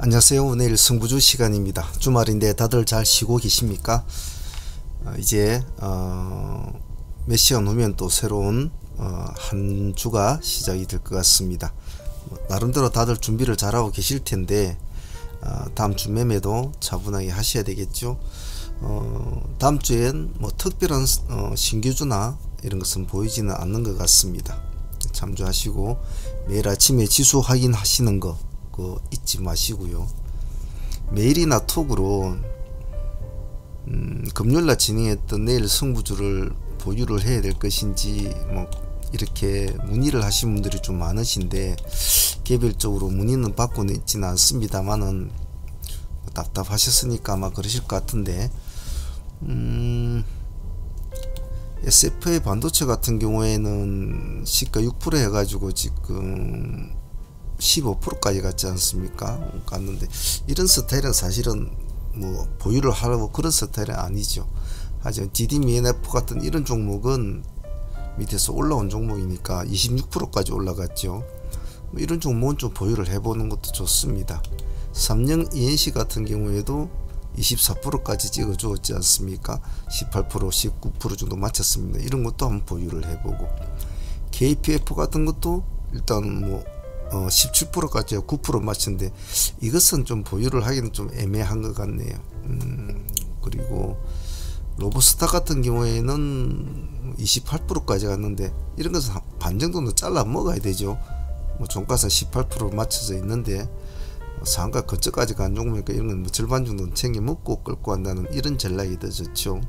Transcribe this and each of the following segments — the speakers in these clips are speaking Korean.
안녕하세요. 내일 승부주 시간입니다. 주말인데 다들 잘 쉬고 계십니까? 이제 몇 시간 후면 또 새로운 한 주가 시작이 될 것 같습니다. 나름대로 다들 준비를 잘하고 계실 텐데 다음 주 매매도 차분하게 하셔야 되겠죠. 다음 주엔 뭐 특별한 신규주나 이런 것은 보이지는 않는 것 같습니다. 참조하시고 매일 아침에 지수 확인하시는 거 그거 잊지 마시고요. 메일이나 톡으로 금요일날 진행했던 내일 승부주를 보유를 해야 될 것인지 뭐 이렇게 문의를 하신 분들이 좀 많으신데 개별적으로 문의는 받고는 있지는 않습니다만은 답답하셨으니까 아마 그러실 것 같은데 SFA 반도체 같은 경우에는 시가 6% 해가지고 지금 15%까지 갔지 않습니까? 갔는데 이런 스타일은 사실은 뭐 보유를 하라고 그런 스타일은 아니죠. 하지만 DDMF 같은 이런 종목은 밑에서 올라온 종목이니까 26%까지 올라갔죠. 뭐 이런 종목은 좀 보유를 해보는 것도 좋습니다. 삼성 ENC 같은 경우에도 24%까지 찍어 주었지 않습니까? 18% 19% 정도 맞췄습니다. 이런 것도 한번 보유를 해보고 KPF 같은 것도 일단 뭐 17%까지 9% 맞췄는데 이것은 좀 보유를 하기는 좀 애매한 것 같네요. 그리고 로보스타 같은 경우에는 28%까지 갔는데 이런 것은 반 정도는 잘라 먹어야 되죠. 뭐 종가상 18% 맞춰져 있는데 상가 거쳐까지 간 종목이니까 이런 건 뭐 절반 정도는 챙겨 먹고 끌고 간다는 이런 전략이 더 좋죠.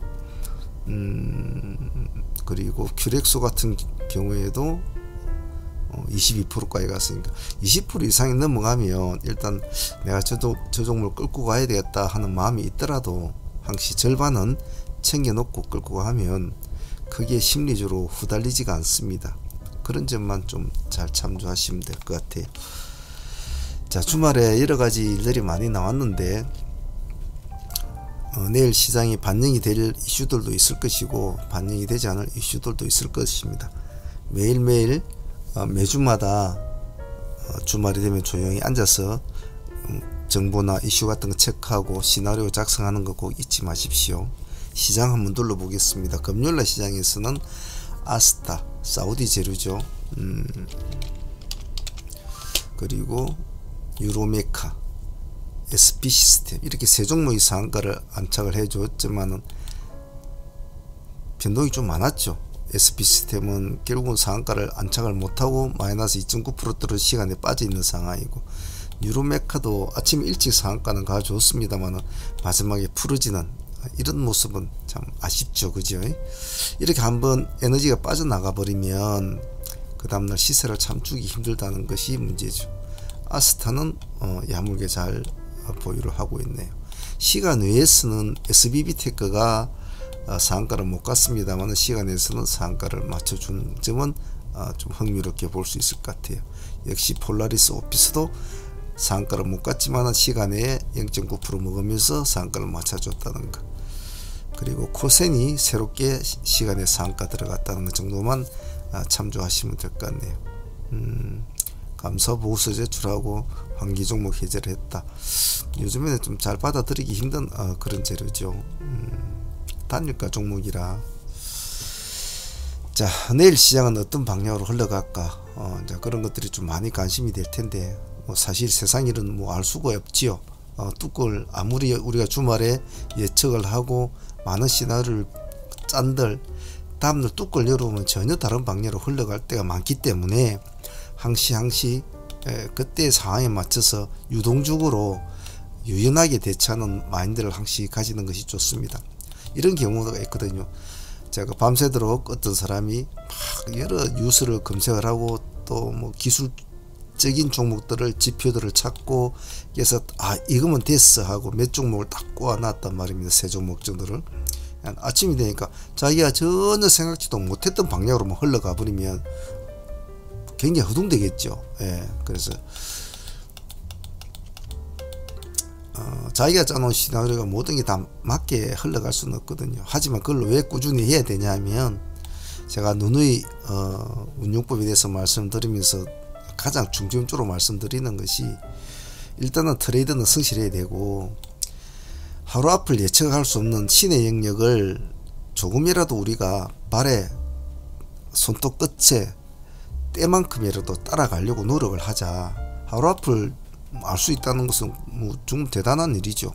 그리고 큐렉소 같은 경우에도 22%까지 갔으니까 20% 이상이 넘어가면 일단 내가 저 종목을 끌고 가야 되겠다 하는 마음이 있더라도 항시 절반은 챙겨 놓고 끌고 가면 크게 심리적으로 후달리지가 않습니다. 그런 점만 좀 잘 참조하시면 될 것 같아요. 자, 주말에 여러가지 일들이 많이 나왔는데 내일 시장이 반영이 될 이슈들도 있을 것이고 반영이 되지 않을 이슈들도 있을 것입니다. 매일매일 매주마다 주말이 되면 조용히 앉아서 정보나 이슈 같은 거 체크하고 시나리오 작성하는 거 꼭 잊지 마십시오. 시장 한번 둘러보겠습니다. 금요일날 시장에서는 아스타, 사우디 재료죠. 그리고 유로메카, SP시스템 이렇게 세 종목의 상한가를 안착을 해줬지만은 변동이 좀 많았죠. SP시스템은 결국은 상한가를 안착을 못하고 마이너스 2.9% 떨어진 시간에 빠져있는 상황이고 유로메카도 아침 일찍 상한가는 가져줬습니다만 마지막에 풀어지는 이런 모습은 참 아쉽죠. 그죠? 이렇게 한번 에너지가 빠져나가 버리면 그 다음날 시세를 참주기 힘들다는 것이 문제죠. 아스타는 야물게 잘 보유를 하고 있네요. 시간 외에서는 SBB테크가 상한가를 못 갔습니다만 시간에서는 상한가를 맞춰준 점은 좀 흥미롭게 볼 수 있을 것 같아요. 역시 폴라리스 오피스도 상한가를 못 갔지만 시간에 0.9% 먹으면서 상한가를 맞춰줬다는 것. 그리고 코센이 새롭게 시간에 상한가 들어갔다는 것 정도만 참조하시면 될 것 같네요. 감사보고서 제출하고 환기 종목 해제를 했다. 요즘에는 좀 잘 받아들이기 힘든 그런 재료죠. 단일가 종목이라. 자, 내일 시장은 어떤 방향으로 흘러갈까? 자, 그런 것들이 좀 많이 관심이 될 텐데 뭐 사실 세상 일은 뭐 알 수가 없지요. 뚜껑을 아무리 우리가 주말에 예측을 하고 많은 시나리오를 짠들 다음날 뚜껑을 열어보면 전혀 다른 방향으로 흘러갈 때가 많기 때문에 항시 그때의 상황에 맞춰서 유동적으로 유연하게 대처하는 마인드를 항시 가지는 것이 좋습니다. 이런 경우가 있거든요. 제가 밤새도록 어떤 사람이 막 여러 뉴스를 검색을 하고 또 뭐 기술적인 종목들을 지표들을 찾고 그래서 이거면 됐어 하고 몇 종목을 딱 꼬아놨단 말입니다. 세 종목 정도를 아침이 되니까 자기가 전혀 생각지도 못했던 방향으로만 흘러가 버리면 굉장히 허둥대겠죠. 그래서 자기가 짜놓은 시나리오가 모든 게 다 맞게 흘러갈 수는 없거든요. 하지만 그걸 왜 꾸준히 해야 되냐면 제가 누누이 운용법에 대해서 말씀드리면서 가장 중점적으로 말씀드리는 것이 일단은 트레이드는 성실해야 되고, 하루 앞을 예측할 수 없는 신의 영역을 조금이라도 우리가 발에 손톱 끝에 때만큼이라도 따라가려고 노력을 하자. 하루 앞을 알 수 있다는 것은 뭐 좀 대단한 일이죠.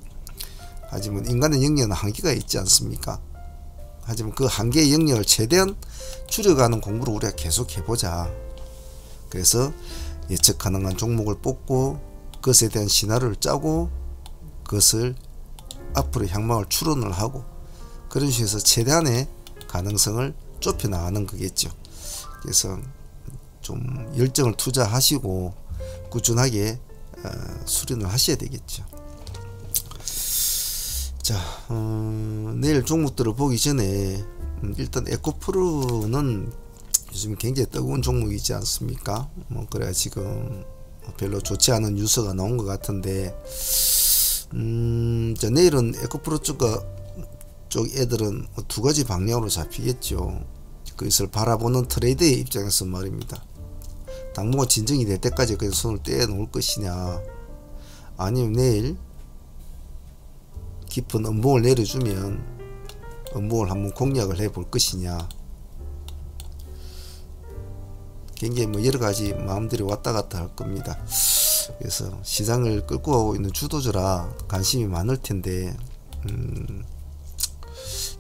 하지만 인간의 영역은 한계가 있지 않습니까? 하지만 그 한계의 영역을 최대한 줄여가는 공부를 우리가 계속 해보자. 그래서 예측 가능한 종목을 뽑고 그것에 대한 시나리오를 짜고 그것을 앞으로 향방을 추론을 하고 그런 식으로 해서 최대한의 가능성을 좁혀 나가는 거겠죠. 그래서 좀 열정을 투자하시고 꾸준하게 수련을 하셔야 되겠죠. 자, 내일 종목들을 보기 전에 일단 에코프로는 요즘 굉장히 뜨거운 종목이지 않습니까? 뭐 그래야 지금 별로 좋지 않은 뉴스가 나온 것 같은데, 자, 내일은 에코프로 쪽 애들은 두 가지 방향으로 잡히겠죠. 그것을 바라보는 트레이드의 입장에서 말입니다. 당분간 진정이 될 때까지 그냥 손을 떼어놓을 것이냐, 아니면 내일 깊은 음봉을 내려주면 음봉을 한번 공략을 해볼 것이냐. 굉장히 뭐 여러가지 마음들이 왔다갔다 할 겁니다. 그래서 시장을 끌고 가고 있는 주도주라 관심이 많을 텐데,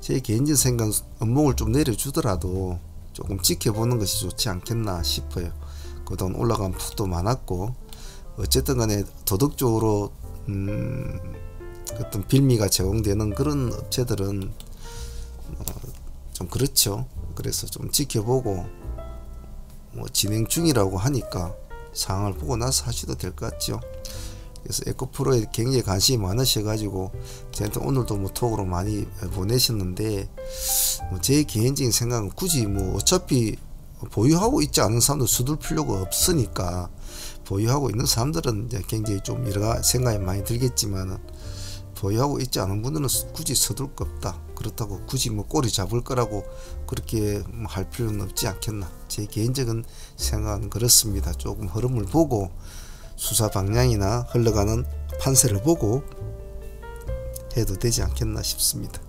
제 개인적인 생각은 음봉을 좀 내려주더라도 조금 지켜보는 것이 좋지 않겠나 싶어요. 그동안 올라간 폭도 많았고, 어쨌든 간에 도덕적으로 어떤 빌미가 제공되는 그런 업체들은 좀 그렇죠. 그래서 좀 지켜보고 뭐 진행 중이라고 하니까 상황을 보고 나서 하셔도 될 것 같죠. 그래서 에코프로에 굉장히 관심이 많으셔가지고 저한테 오늘도 뭐 톡으로 많이 보내셨는데, 뭐 제 개인적인 생각은 굳이 뭐 어차피 보유하고 있지 않은 사람들 서둘 필요가 없으니까, 보유하고 있는 사람들은 이제 굉장히 좀 여러 생각이 많이 들겠지만, 보유하고 있지 않은 분들은 굳이 서둘 거 없다. 그렇다고 굳이 뭐 꼬리 잡을 거라고 그렇게 할 필요는 없지 않겠나. 제 개인적인 생각은 그렇습니다. 조금 흐름을 보고 수사 방향이나 흘러가는 판세를 보고 해도 되지 않겠나 싶습니다.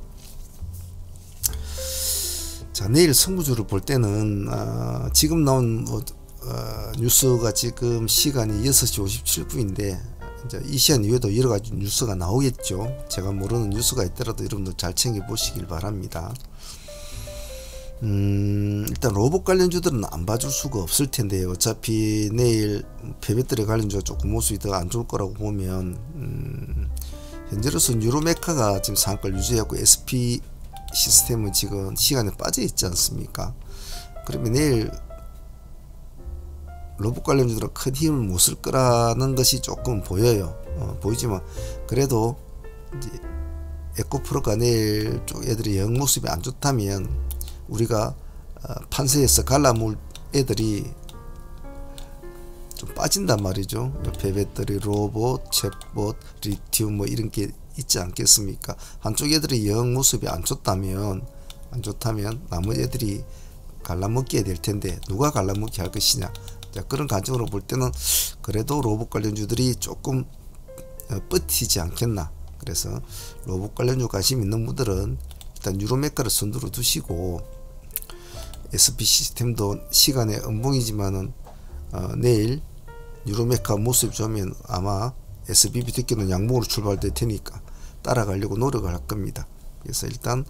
자, 내일 선구주를 볼 때는 지금 나온 뉴스가 지금 시간이 6시 57분인데 이제 이 시간 이후에도 여러가지 뉴스가 나오겠죠. 제가 모르는 뉴스가 있더라도 여러분들 잘 챙겨 보시길 바랍니다. 일단 로봇 관련주들은 안 봐줄 수가 없을 텐데요. 어차피 내일 폐배터리 관련주가 조금 모습이 더 안 좋을 거라고 보면, 현재로서는 유로메카가 지금 상한가를 유지하고 SP 시스템은 지금 시간에 빠져 있지 않습니까? 그러면 내일 로봇 관련주들은 큰 힘을 못 쓸 거라는 것이 조금 보여요. 보이지만 그래도 이제 에코프로가 내일 쪽 애들이 영 모습이 안 좋다면 우리가 판세에서 갈라물 애들이 좀 빠진단 말이죠. 폐배터리, 로봇, 챗봇, 리튬 뭐 이런 게 있지 않겠습니까? 한쪽 애들이 영 모습이 안 좋다면 나머지 애들이 갈라먹게 될 텐데 누가 갈라먹게 할 것이냐. 자, 그런 관점으로 볼 때는 그래도 로봇 관련주들이 조금 버티지 않겠나. 그래서 로봇 관련주 관심 있는 분들은 일단 유로메카를 선두로 두시고, SP 시스템도 시간의 음봉이지만은 내일 유로메카 모습 좋으면 아마 SBB 특기는 양봉으로 출발될 테니까 따라가려고 노력을 할 겁니다. 그래서 일단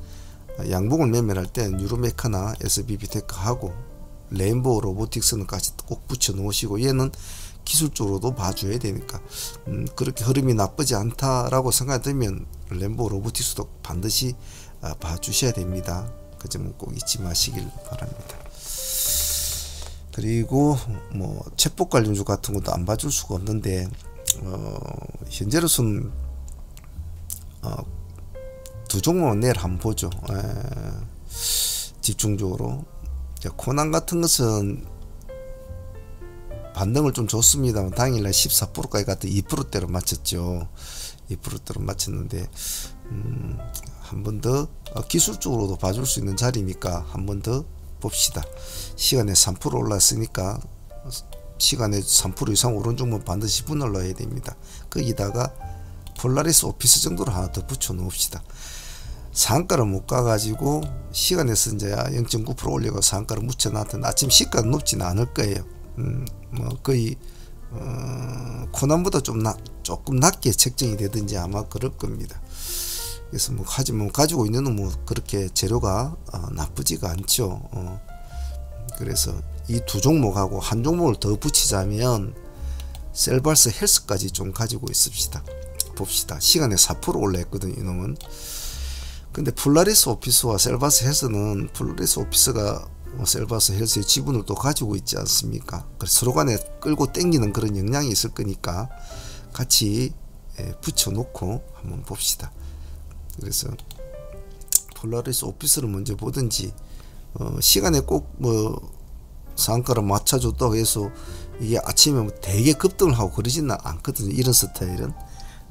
양봉을 매매할 땐 유로메카나 SBB 테크하고 레인보우 로보틱스는 같이 꼭 붙여 놓으시고, 얘는 기술적으로도 봐줘야 되니까 그렇게 흐름이 나쁘지 않다라고 생각이 들면 레인보우 로보틱스도 반드시 봐주셔야 됩니다. 그 점은 꼭 잊지 마시길 바랍니다. 그리고 뭐 챗봇 관련주 같은 것도 안 봐줄 수가 없는데, 현재로서는 두 종목은 내일 한번 보죠. 집중적으로. 코난 같은 것은 반등을 좀 줬습니다만 당일날 14%까지 갔다 2%대로 맞췄죠. 2%대로 맞췄는데 한 번 더 기술적으로도 봐줄 수 있는 자리니까 한 번 더 봅시다. 시간에 3% 올랐으니까 시간에 3% 이상 오른 종목 반드시 분할 넣어야 됩니다. 거기다가 폴라리스 오피스 정도로 하나 더 붙여 놓읍시다. 상가를 못 가가지고 시간에서 이제 0.9% 올리고 상가를 묻혀놨던 아침 시가는 높지는 않을 거예요. 뭐 거의 코난보다 조금 낮게 책정이 되든지 아마 그럴 겁니다. 그래서 뭐 하지만 가지고 있는 뭐 그렇게 재료가 나쁘지가 않죠. 그래서 이 두 종목하고 한 종목을 더 붙이자면 셀바스 헬스까지 좀 가지고 있읍시다. 봅시다. 시간에 4% 올라했거든요. 이놈은. 근데 폴라리스 오피스와 셀바스 헬스는 폴라리스 오피스가 셀바스 헬스의 지분을 또 가지고 있지 않습니까? 그래서 서로 간에 끌고 땡기는 그런 영향이 있을 거니까 같이 붙여 놓고 한번 봅시다. 그래서 폴라리스 오피스를 먼저 보든지 시간에 꼭 뭐 상가를 맞춰줬다고 해서 이게 아침에 뭐 되게 급등을 하고 그러지는 않거든요. 이런 스타일은.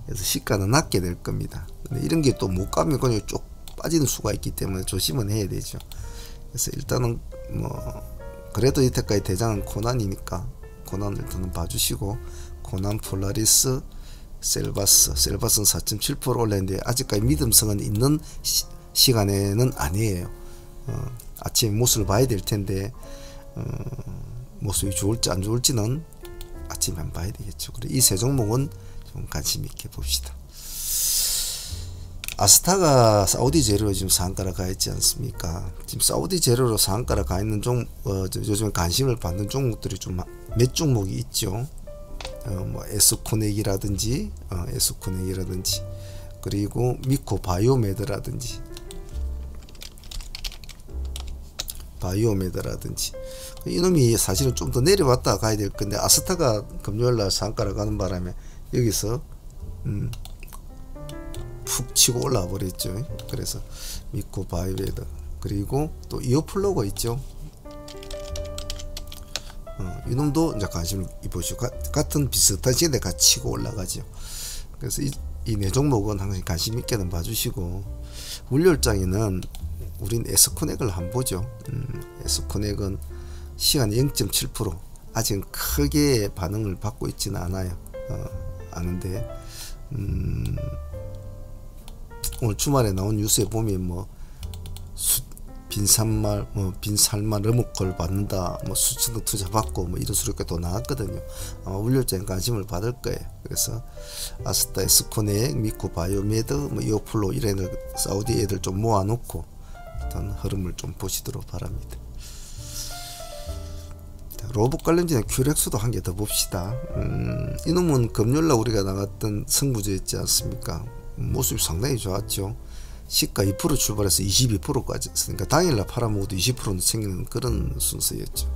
그래서 시가는 낮게 될 겁니다. 근데 이런 게 또 못 가면 그냥 쭉 빠지는 수가 있기 때문에 조심은 해야 되죠. 그래서 일단은 뭐 그래도 이때까지 대장은 코난이니까 코난 일단은 봐주시고, 코난, 폴라리스, 셀바스는 4.7% 올랐는데 아직까지 믿음성은 있는 시간에는 아니에요. 아침에 모습을 봐야 될 텐데 모습이 좋을지 안 좋을지는 아침에 한번 봐야 되겠죠. 그리고 이 세 종목은 좀 관심 있게 봅시다. 아스타가 사우디 재료로 지금 상가를 가 있지 않습니까? 지금 사우디 재료로 상가를 가 있는 요즘에 관심을 받는 종목들이 좀 몇 종목이 있죠. 뭐 에스코넥이라든지 그리고 미코 바이오메드라든지 이놈이 사실은 좀 더 내려왔다 가야 될 건데 아스타가 금요일날 상가를 가는 바람에 여기서 푹 치고 올라와 버렸죠. 그래서 미코 바이오메드, 그리고 또 이어플로가 있죠. 이놈도 이제 관심을 보시고 같은 비슷한 시기에 같이 치고 올라가죠. 그래서 이 네 종목은 항상 관심 있게는 봐주시고, 월요일장에는 우린 에스코넥을 한번 보죠. 에스코넥은 시간 0.7% 아직 크게 반응을 받고 있지는 않아요. 아는데 오늘 주말에 나온 뉴스에 보면 뭐 빈살만 러브콜 받는다, 뭐 수천억 투자 받고 뭐 이런 수록가 또 나왔거든요. 아마 월요일장에 관심을 받을 거예요. 그래서 아스타, 에스코넥, 미코 바이오메드, 뭐 이오플로 이런 애들, 사우디 애들 좀 모아놓고 일단 흐름을 좀 보시도록 바랍니다. 로봇 관련주는 큐렉스도 한 개 더 봅시다. 이놈은 금요일날 우리가 나갔던 승부주였지 않습니까? 모습이 상당히 좋았죠. 시가 2% 출발해서 22%까지 했으니까 당일날 팔아먹어도 20%는 챙기는 그런 순서였죠.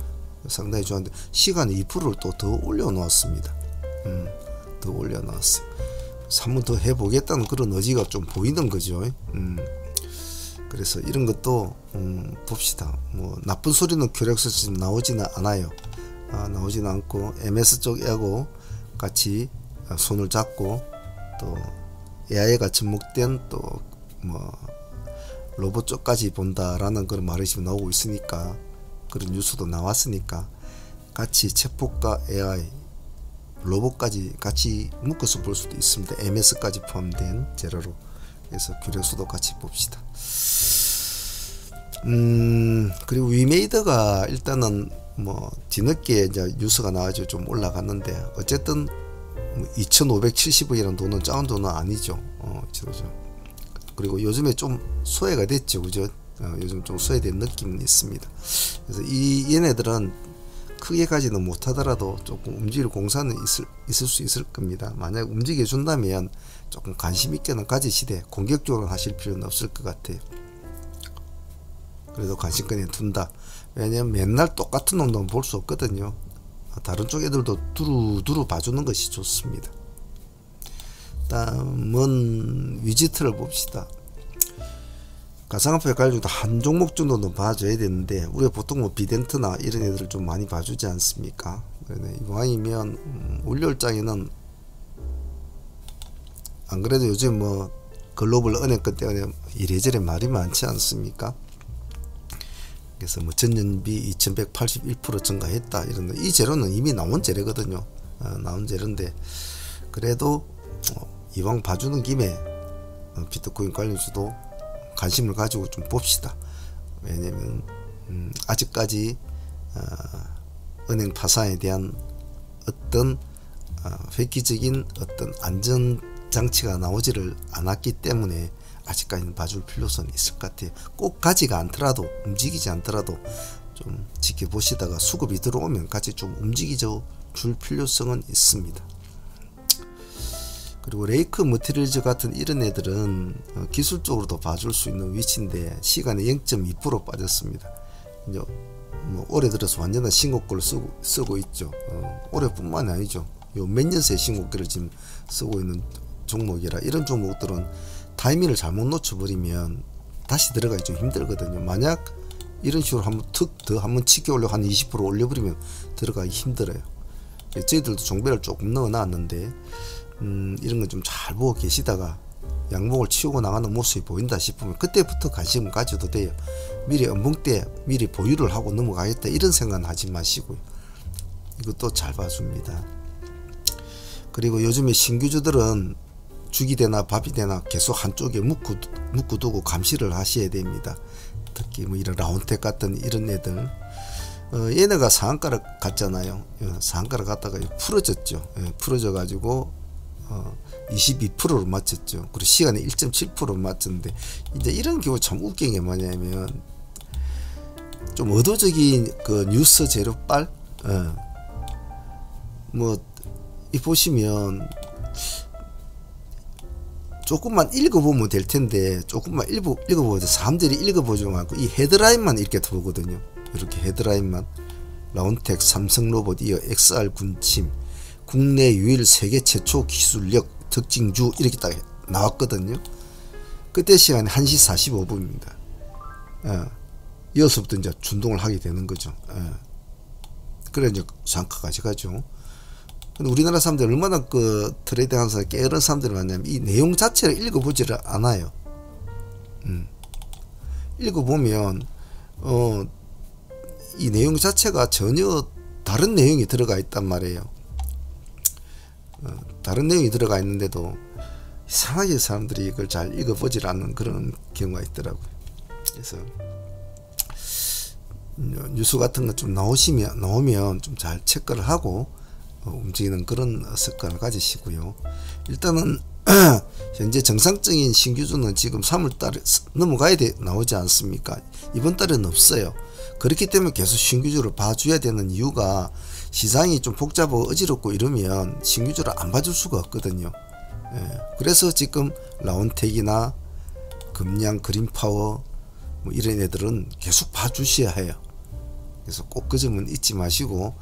상당히 좋았는데 시간에 2%를 또 더 올려놓았습니다. 더 올려놨어요. 한 번 더 해보겠다는 그런 의지가 좀 보이는 거죠. 그래서 이런 것도 봅시다. 뭐 나쁜 소리는 큐렉스 지금 나오지는 않아요. 나오지는 않고 MS 쪽하고 같이 손을 잡고 또 AI가 접목된 또 뭐 로봇 쪽까지 본다라는 그런 말이 지금 나오고 있으니까, 그런 뉴스도 나왔으니까 같이 챗봇과 AI, 로봇까지 같이 묶어서 볼 수도 있습니다. MS까지 포함된 재료로. 그래서 큐렉스도 같이 봅시다. 그리고 위메이드가 일단은 뭐 뒤늦게 이제 뉴스가 나와서 좀 올라갔는데 어쨌든 2,570원이라는 돈은 작은 돈은 아니죠. 그리고 요즘에 좀 소외가 됐죠, 그죠? 요즘 좀 소외된 느낌이 있습니다. 그래서 얘네들은 크게 가지는 못하더라도 조금 움직일 공사는 있을 수 있을 겁니다. 만약 움직여 준다면 조금 관심 있게는 가지시되 공격적으로 하실 필요는 없을 것 같아요. 그래도 관심권에 둔다. 왜냐면 맨날 똑같은 놈도 볼 수 없거든요. 다른 쪽 애들도 두루 봐주는 것이 좋습니다. 다음은 위지트를 봅시다. 가상화폐 관련주도 한 종목 정도는 봐줘야 되는데 우리가 보통 뭐 비덴트나 이런 애들을 좀 많이 봐주지 않습니까? 이왕이면 월요일장에는 안 그래도 요즘 뭐 글로벌 은행권 때문에 이래저래 말이 많지 않습니까? 그래서 뭐 전년비 2181% 증가했다 이런 이 재료는 이미 나온 재료거든요. 나온 재료인데 그래도 이왕 봐주는 김에 비트코인 관련주도 관심을 가지고 좀 봅시다. 왜냐면 아직까지 은행 파산에 대한 어떤 획기적인 어떤 안전 장치가 나오지를 않았기 때문에 아직까지는 봐줄 필요성이 있을 것 같아요. 꼭 가지가 않더라도 움직이지 않더라도 좀 지켜보시다가 수급이 들어오면 같이 좀 움직이져 줄 필요성은 있습니다. 그리고 레이크 머티리얼즈 같은 이런 애들은 기술적으로도 봐줄 수 있는 위치인데 시간에 0.2% 빠졌습니다. 이제 뭐 올해 들어서 완전한 신고가를 쓰고 있죠. 올해뿐만이 아니죠. 요 몇 년 새 신고가를 지금 쓰고 있는 종목이라 이런 종목들은 타이밍을 잘못 놓쳐버리면 다시 들어가기 좀 힘들거든요. 만약 이런 식으로 한번 툭 더 한번 치켜 올려 한 20% 올려버리면 들어가기 힘들어요. 저희들도 종배를 조금 넣어놨는데 이런 건 좀 잘 보고 계시다가 양봉을 치우고 나가는 모습이 보인다 싶으면 그때부터 관심을 가져도 돼요. 미리 연봉 때 미리 보유를 하고 넘어가겠다 이런 생각은 하지 마시고요. 이것도 잘 봐줍니다. 그리고 요즘에 신규주들은 죽이 되나 밥이 되나 계속 한쪽에 묶어두고 감시를 하셔야 됩니다. 특히 뭐 이런 라운텍 같은 이런 애들 얘네가 상한가를 갔잖아요. 상한가를 갔다가 풀어졌죠. 풀어져 가지고 22%로 맞췄죠. 그리고 시간에 1.7% 맞췄는데 이제 이런 경우 참 웃긴 게 뭐냐면 좀 의도적인 그 뉴스 재료빨 뭐 이 보시면 조금만 읽어보면 될 텐데 조금만 읽어보죠. 사람들이 읽어보지 말고 이 헤드라인만 이렇게 보거든요. 이렇게 헤드라인만 라운텍 삼성로봇 이어 XR 군침 국내 유일 세계 최초 기술력 특징주 이렇게 딱 나왔거든요. 그때 시간이 1시 45분입니다. 이어서부터 이제 준동을 하게 되는 거죠. 그래 이제 상가까지 가죠. 근데 우리나라 사람들 얼마나 그 트레이딩 하는 사람 깨어른 사람들이 많냐면 이 내용 자체를 읽어보지를 않아요. 읽어보면 이 내용 자체가 전혀 다른 내용이 들어가 있단 말이에요. 다른 내용이 들어가 있는데도 이상하게 사람들이 이걸 잘 읽어보질 않는 그런 경우가 있더라고요. 그래서 뉴스 같은 거 좀 나오면 좀 잘 체크를 하고 움직이는 그런 습관을 가지시고요. 일단은 현재 정상적인 신규주는 지금 3월달에 넘어가야 나오지 않습니까? 이번 달에는 없어요. 그렇기 때문에 계속 신규주를 봐줘야 되는 이유가 시장이 좀 복잡하고 어지럽고 이러면 신규주를 안 봐줄 수가 없거든요. 그래서 지금 라운텍이나 금양 그린파워 뭐 이런 애들은 계속 봐주셔야 해요. 그래서 꼭 그 점은 잊지 마시고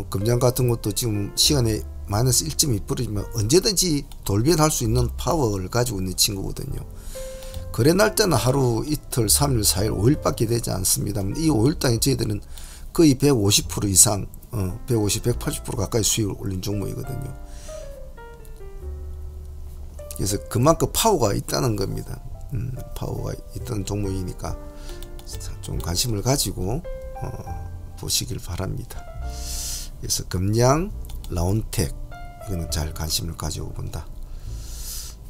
금양 같은 것도 지금 시간에 마이너스 1.2%이면 언제든지 돌변할 수 있는 파워를 가지고 있는 친구거든요. 거래 날 때는 하루 이틀 3일 4일 5일밖에 되지 않습니다. 이 5일 동안 저희들은 거의 150% 이상 150, 180% 가까이 수익을 올린 종목이거든요. 그래서 그만큼 파워가 있다는 겁니다. 파워가 있던 종목이니까 좀 관심을 가지고 보시길 바랍니다. 그래서 금양, 라운텍 이거는 잘 관심을 가지고 본다.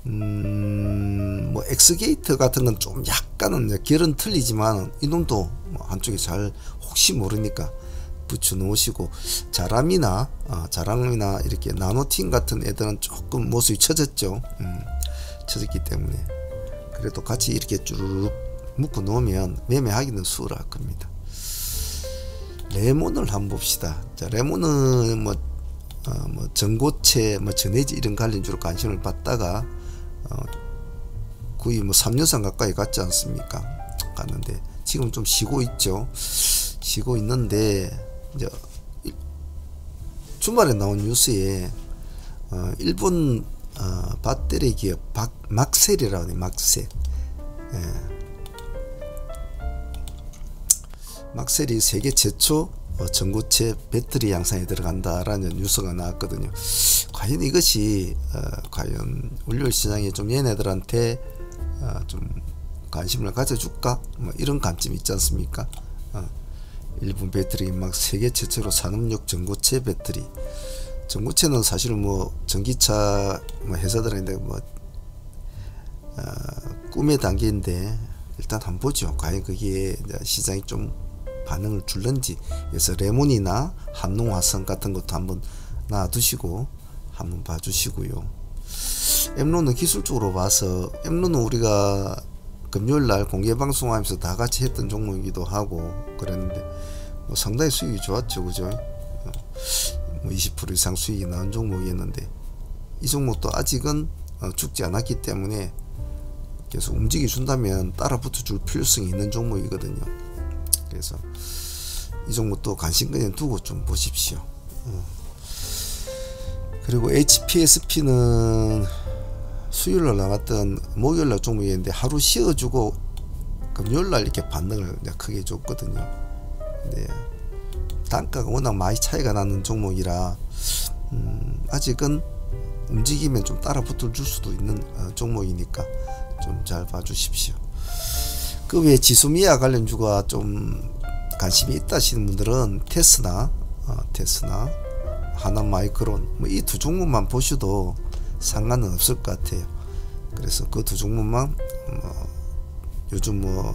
뭐 엑스게이트 같은 건 좀 약간은 결은 틀리지만 이놈도 뭐 한쪽에 잘 혹시 모르니까 붙여 놓으시고 자람이나 이렇게 나노팀 같은 애들은 조금 모습이 처졌죠. 처졌기 때문에 그래도 같이 이렇게 쭈르륵 묶어 놓으면 매매하기는 수월할 겁니다. 레몬을 한번 봅시다. 자, 레몬은 뭐 전고체, 전해지 이런 관련주로 관심을 받다가 거의 뭐 3년상 가까이 갔지 않습니까? 갔는데 지금 좀 쉬고 있죠. 쉬고 있는데 이제 주말에 나온 뉴스에 일본 배터리 기업 막셀이라고 해요. 막셀. 막셀이 세계 최초 전고체 배터리 양산에 들어간다라는 뉴스가 나왔거든요. 과연 이것이 과연 월요일 시장에 좀 얘네들한테 좀 관심을 가져줄까? 뭐 이런 관점이 있지 않습니까? 일본 배터리 막 세계 최초로 산업용 전고체 배터리. 전고체는 사실 뭐 전기차 뭐 회사들인데 뭐 꿈의 단계인데 일단 한번 보죠. 과연 그게 시장이 좀 반응을 줄는지. 그래서 레몬이나 한농화성 같은 것도 한번 놔두시고 한번 봐주시고요. 엠론은 기술적으로 봐서, 엠론은 우리가 금요일날 공개방송하면서 다 같이 했던 종목이기도 하고 그랬는데 뭐 상당히 수익이 좋았죠. 그죠? 뭐 20% 이상 수익이 나온 종목이었는데 이 종목도 아직은 죽지 않았기 때문에 계속 움직여 준다면 따라 붙어줄 필요성이 있는 종목이거든요. 그래서 이 종목도 관심권에 두고 좀 보십시오. 그리고 HPSP는 수요일날 나왔던 목요일날 종목이었는데 하루 쉬어주고 금요일날 이렇게 반등을 크게 줬거든요. 근데 단가가 워낙 많이 차이가 나는 종목이라 아직은 움직이면 좀 따라 붙어줄 수도 있는 종목이니까 좀 잘 봐주십시오. 그 외에 지수미아 관련주가 좀 관심이 있다 하시는 분들은 테스나 하나마이크론 뭐 이 두 종목만 보셔도 상관은 없을 것 같아요. 그래서 그 두 종목만 요즘 뭐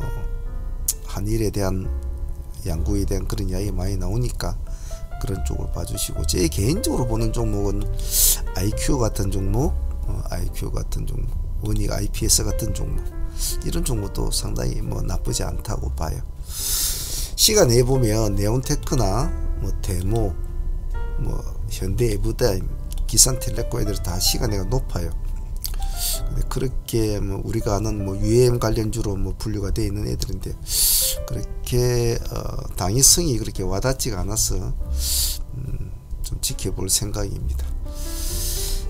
한일에 대한 양국에 대한 그런 이야기 많이 나오니까 그런 쪽을 봐주시고, 제 개인적으로 보는 종목은 IQ 같은 종목, 원익 IPS 같은 종목, 이런 종목도 상당히 뭐 나쁘지 않다고 봐요. 시간에 보면 네온테크나 뭐 데모, 뭐 현대 에브다임, 기산텔레콤 애들 다 시간대가 높아요. 근데 그렇게 뭐 우리가 아는 뭐 UAM 관련주로 뭐 분류가 되어 있는 애들인데 그렇게 당위성이 그렇게 와닿지가 않아서 좀 지켜볼 생각입니다.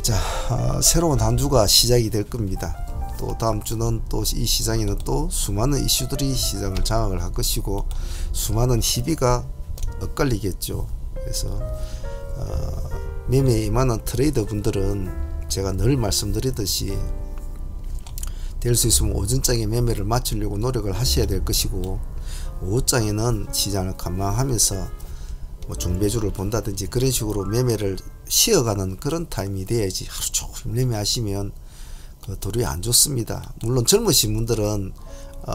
자, 새로운 한 주가 시작이 될 겁니다. 또 다음 주는 또 이 시장에는 또 수많은 이슈들이 시장을 장악을 할 것이고 수많은 희비가 엇갈리겠죠. 그래서 매매에 임하는 트레이더 분들은 제가 늘 말씀드리듯이 될 수 있으면 오전장에 매매를 마치려고 노력을 하셔야 될 것이고, 오후장에는 시장을 관망하면서 뭐 중배주를 본다든지 그런 식으로 매매를 쉬어가는 그런 타임이 돼야지 하루 종일 매매하시면 도리어 안 좋습니다. 물론 젊으신 분들은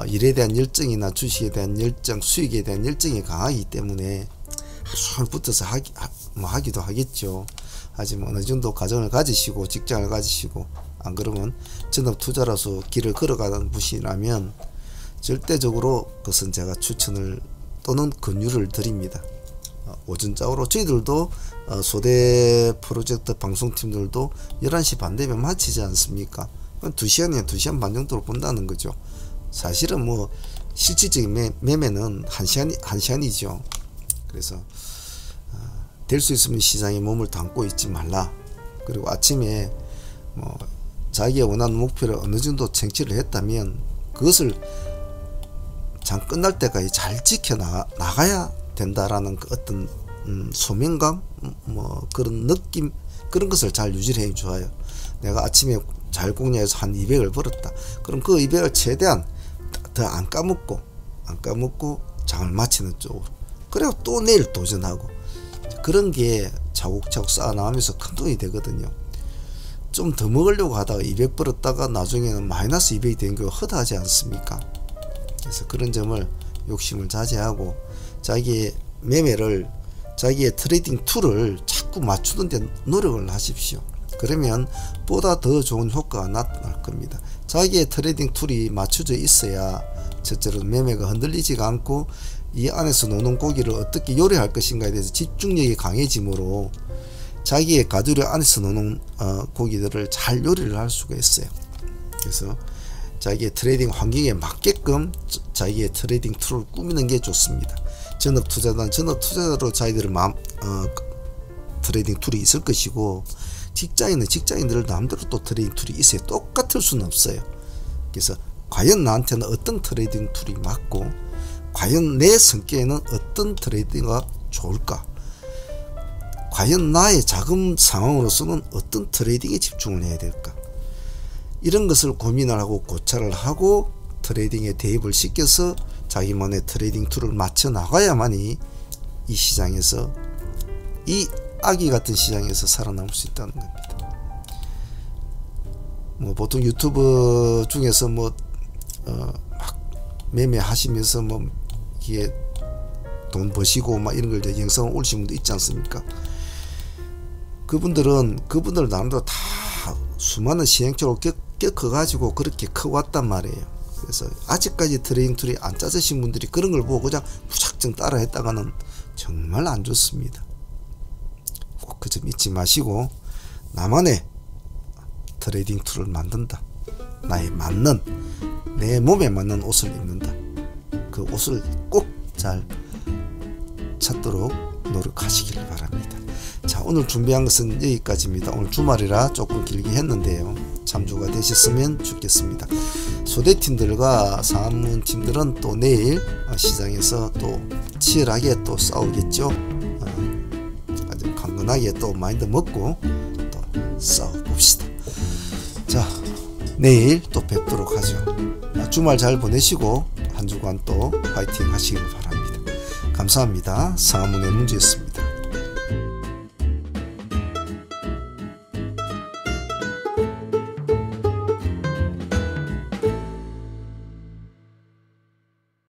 일에 대한 열정이나 주식에 대한 열정, 수익에 대한 열정이 강하기 때문에 하루 종일 붙어서 하기도 하겠죠. 하지만 어느 정도 가정을 가지시고 직장을 가지시고 안 그러면 전업 투자라서 길을 걸어가는 분이라면 절대적으로 그것은 제가 추천을 또는 권유를 드립니다. 오전장으로 저희들도 소대 프로젝트 방송팀들도 11시 반 되면 마치지 않습니까? 2시간이면 2시간 반 정도로 본다는 거죠. 사실은 뭐 실질적인 매매는 1시간이죠. 그래서 될 수 있으면 시장에 몸을 담고 있지 말라. 그리고 아침에 뭐 자기가 원하는 목표를 어느 정도 쟁취를 했다면 그것을 장 끝날 때까지 잘 지켜 나가야 된다라는 그 어떤 소명감, 뭐 그런 느낌, 그런 것을 잘 유지를 해 줘요. 내가 아침에 잘 공략해서 한 200을 벌었다. 그럼 그 200을 최대한 더 안 까먹고 장을 마치는 쪽으로, 그리고 또 내일 도전하고, 그런 게 차곡차곡 쌓아나가면서 큰 돈이 되거든요. 좀 더 먹으려고 하다가 200 벌었다가 나중에는 마이너스 200이 된 게 허다하지 않습니까? 그래서 그런 점을 욕심을 자제하고 자기의 매매를, 자기의 트레이딩 툴을 자꾸 맞추는 데 노력을 하십시오. 그러면 보다 더 좋은 효과가 나타날 겁니다. 자기의 트레이딩 툴이 맞춰져 있어야 첫째로 매매가 흔들리지가 않고 이 안에서 노는 고기를 어떻게 요리할 것인가에 대해서 집중력이 강해지므로 자기의 가두리 안에서 노는 고기들을 잘 요리를 할 수가 있어요. 그래서 자기의 트레이딩 환경에 맞게끔 자기의 트레이딩 툴을 꾸미는 게 좋습니다. 전업투자단 전업투자자로 자기들의 트레이딩 툴이 있을 것이고, 직장인은 직장인들 나름대로 또 트레이딩 툴이 있어요. 똑같을 수는 없어요. 그래서 과연 나한테는 어떤 트레이딩 툴이 맞고 과연 내 성격에는 어떤 트레이딩가 좋을까, 과연 나의 자금 상황으로서는 어떤 트레이딩에 집중을 해야 될까, 이런 것을 고민을 하고 고찰을 하고 트레이딩에 대입을 시켜서 자기만의 트레이딩 툴을 맞춰 나가야만이 이 시장에서, 이 아기 같은 시장에서 살아남을 수 있다는 겁니다. 뭐 보통 유튜브 중에서 뭐 막 매매하시면서 뭐 이게 돈 버시고 막 이런 걸 영상을 올리신 분도 있지 않습니까? 그분들 나름대로 다 수많은 시행착오를 겪어가지고 그렇게 커왔단 말이에요. 그래서 아직까지 트레이딩 툴이 안 짜지신 분들이 그런 걸 보고 그냥 무작정 따라 했다가는 정말 안 좋습니다. 꼭 그 점 잊지 마시고, 나만의 트레이딩 툴을 만든다. 나의 맞는, 내 몸에 맞는 옷을 입는다. 그 옷을 꼭 잘 찾도록 노력하시길 바랍니다. 자, 오늘 준비한 것은 여기까지입니다. 오늘 주말이라 조금 길게 했는데요, 참조가 되셨으면 좋겠습니다. 소대팀들과 상무팀들은 또 내일 시장에서 또 치열하게 또 싸우겠죠. 아주 강건하게 또 마인드 먹고 또 싸워봅시다. 자, 내일 또 뵙도록 하죠. 주말 잘 보내시고 한 주간 또 파이팅 하시길 바랍니다. 감사합니다. 상무의 문제였습니다.